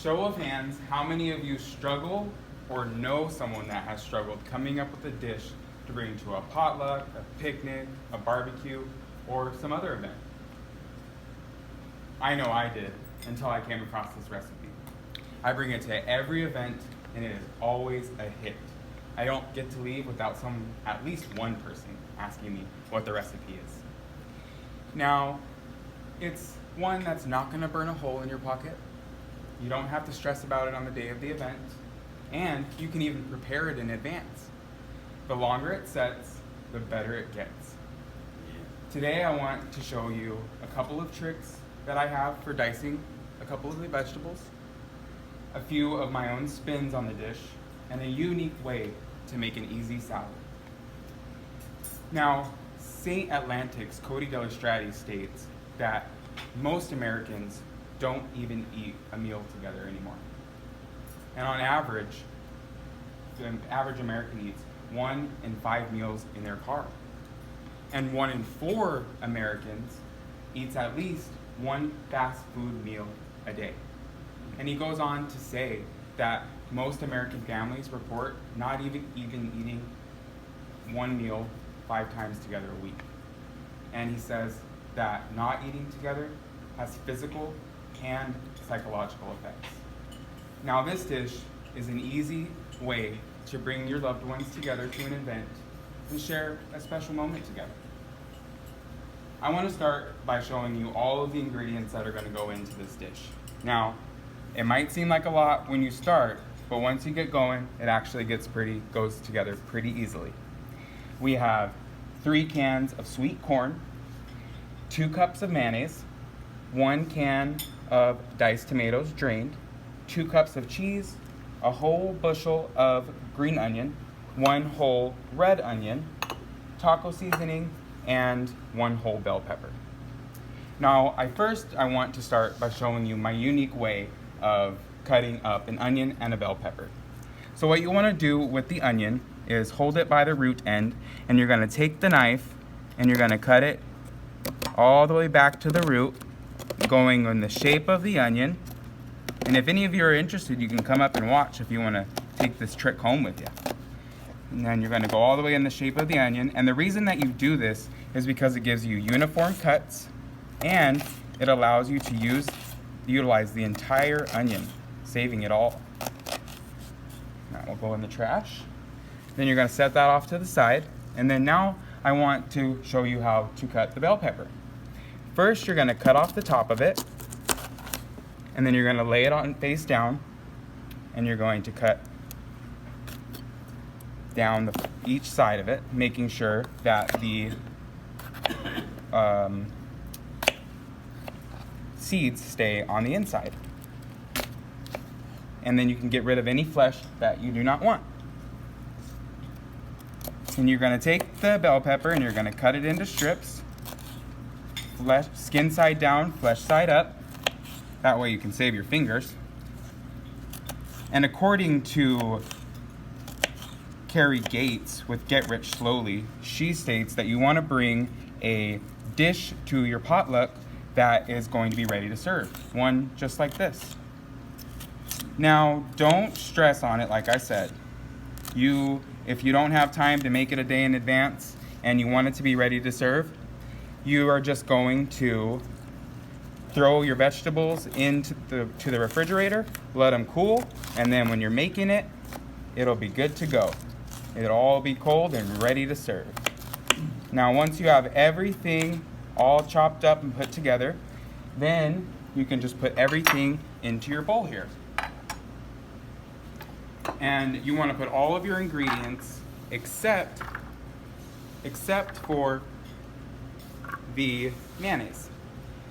show of hands, how many of you struggle or know someone that has struggled coming up with a dish to bring to a potluck, a picnic, a barbecue, or some other event? I know I did until I came across this recipe. I bring it to every event and it is always a hit. I don't get to leave without at least one person asking me what the recipe is. Now, it's one that's not gonna burn a hole in your pocket. You don't have to stress about it on the day of the event, and you can even prepare it in advance. The longer it sets, the better it gets. Today I want to show you a couple of tricks that I have for dicing a couple of the vegetables, a few of my own spins on the dish, and a unique way to make an easy salad. Now, St. Atlantic's Cody Delastrati states that most Americans don't even eat a meal together anymore. And on average, the average American eats 1 in 5 meals in their car. And 1 in 4 Americans eats at least 1 fast food meal a day. And he goes on to say that most American families report not even eating 1 meal 5 times together a week. And he says that not eating together has physical and psychological effects. Now this dish is an easy way to bring your loved ones together to an event and share a special moment together. I want to start by showing you all of the ingredients that are going to go into this dish. Now, it might seem like a lot when you start, but once you get going, it actually goes together pretty easily. We have 3 cans of sweet corn, 2 cups of mayonnaise, 1 can of diced tomatoes drained, 2 cups of cheese, a whole bushel of green onion, 1 whole red onion, taco seasoning, and 1 whole bell pepper. Now, I want to start by showing you my unique way of cutting up an onion and a bell pepper. So what you want to do with the onion is hold it by the root end, and you're going to take the knife and you're going to cut it all the way back to the root, going in the shape of the onion. And if any of you are interested, you can come up and watch if you want to take this trick home with you. And then you're going to go all the way in the shape of the onion. And the reason that you do this is because it gives you uniform cuts and it allows you to utilize the entire onion, saving it all. That will go in the trash. Then you're going to set that off to the side. And then now I want to show you how to cut the bell pepper. First, you're going to cut off the top of it, and then you're going to lay it on face down, and you're going to cut down each side of it, making sure that the seeds stay on the inside. And then you can get rid of any flesh that you do not want. And you're going to take the bell pepper and you're going to cut it into strips, skin side down, flesh side up. That way you can save your fingers. And according to Carrie Gates with Get Rich Slowly, she states that you want to bring a dish to your potluck that is going to be ready to serve. One just like this. Now, don't stress on it, like I said. If you don't have time to make it a day in advance and you want it to be ready to serve, you are just going to throw your vegetables into the refrigerator, let them cool, and then when you're making it, it'll be good to go. It'll all be cold and ready to serve. Now, once you have everything all chopped up and put together, then you can just put everything into your bowl here. And you want to put all of your ingredients except for the mayonnaise.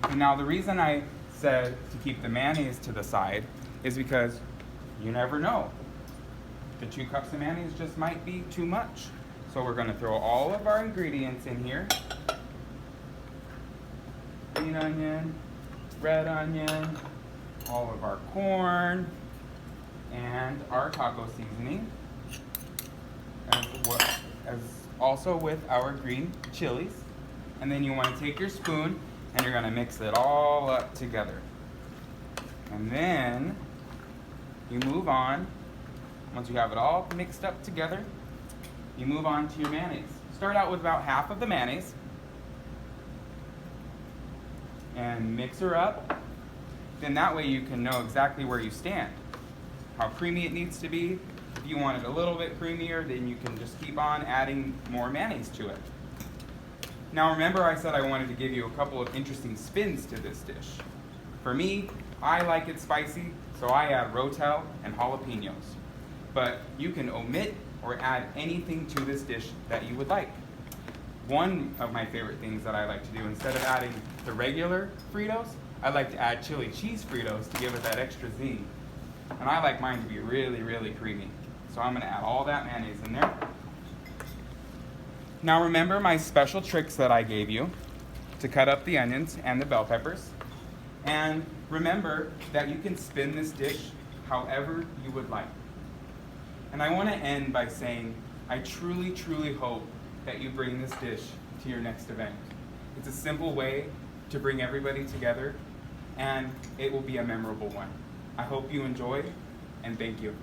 And now the reason I said to keep the mayonnaise to the side is because you never know. The 2 cups of mayonnaise just might be too much. So we're going to throw all of our ingredients in here. Green onion, red onion, all of our corn, and our taco seasoning, as also with our green chilies. And then you want to take your spoon and you're going to mix it all up together. And then you move on. Once you have it all mixed up together, you move on to your mayonnaise. Start out with about half of the mayonnaise and mix her up. Then that way you can know exactly where you stand, how creamy it needs to be. If you want it a little bit creamier, then you can just keep on adding more mayonnaise to it. Now remember I said I wanted to give you a couple of interesting spins to this dish. For me, I like it spicy, so I add Rotel and jalapenos. But you can omit or add anything to this dish that you would like. One of my favorite things that I like to do, instead of adding the regular Fritos, I like to add chili cheese Fritos to give it that extra zing. And I like mine to be really, really creamy. So I'm gonna add all that mayonnaise in there. Now remember my special tricks that I gave you to cut up the onions and the bell peppers. And remember that you can spin this dish however you would like. And I want to end by saying, I truly, truly hope that you bring this dish to your next event. It's a simple way to bring everybody together, and it will be a memorable one. I hope you enjoy, and thank you.